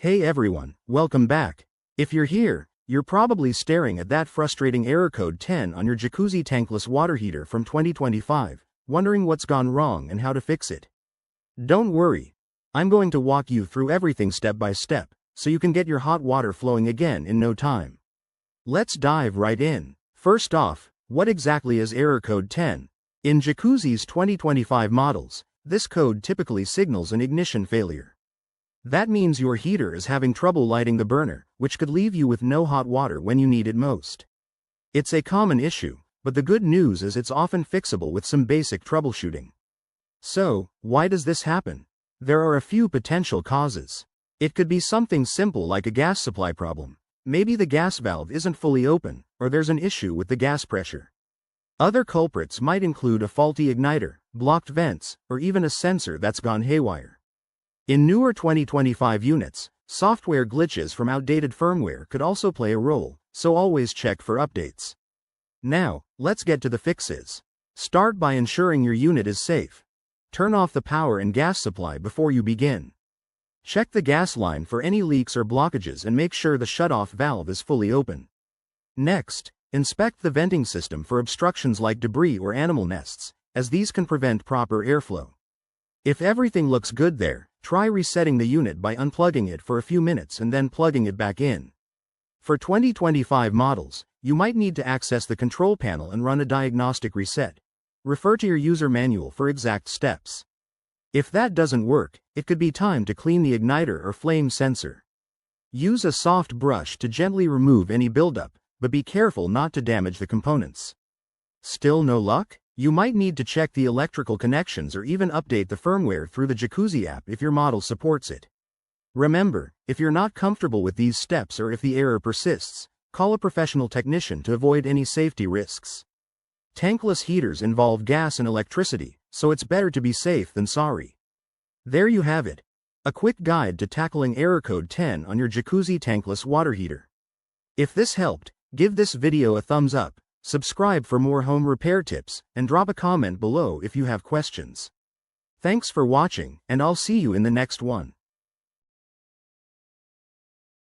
Hey everyone, welcome back. If you're here, you're probably staring at that frustrating error code 10 on your Jacuzzi Tankless water heater from 2025, wondering what's gone wrong and how to fix it. Don't worry. I'm going to walk you through everything step by step, so you can get your hot water flowing again in no time. Let's dive right in. First off, what exactly is error code 10? In Jacuzzi's 2025 models, this code typically signals an ignition failure. That means your heater is having trouble lighting the burner, which could leave you with no hot water when you need it most. It's a common issue, but the good news is it's often fixable with some basic troubleshooting. So, why does this happen? There are a few potential causes. It could be something simple like a gas supply problem. Maybe the gas valve isn't fully open, or there's an issue with the gas pressure. Other culprits might include a faulty igniter, blocked vents, or even a sensor that's gone haywire. In newer 2025 units, software glitches from outdated firmware could also play a role, so always check for updates. Now, let's get to the fixes. Start by ensuring your unit is safe. Turn off the power and gas supply before you begin. Check the gas line for any leaks or blockages and make sure the shutoff valve is fully open. Next, inspect the venting system for obstructions like debris or animal nests, as these can prevent proper airflow. If everything looks good there, try resetting the unit by unplugging it for a few minutes and then plugging it back in. For 2025 models, you might need to access the control panel and run a diagnostic reset. Refer to your user manual for exact steps. If that doesn't work, it could be time to clean the igniter or flame sensor. Use a soft brush to gently remove any buildup, but be careful not to damage the components. Still no luck? You might need to check the electrical connections or even update the firmware through the Jacuzzi app if your model supports it. Remember, if you're not comfortable with these steps or if the error persists, call a professional technician to avoid any safety risks. Tankless heaters involve gas and electricity, so it's better to be safe than sorry. There you have it. A quick guide to tackling error code 10 on your Jacuzzi Tankless water heater. If this helped, give this video a thumbs up. Subscribe for more home repair tips, and drop a comment below if you have questions. Thanks for watching, and I'll see you in the next one.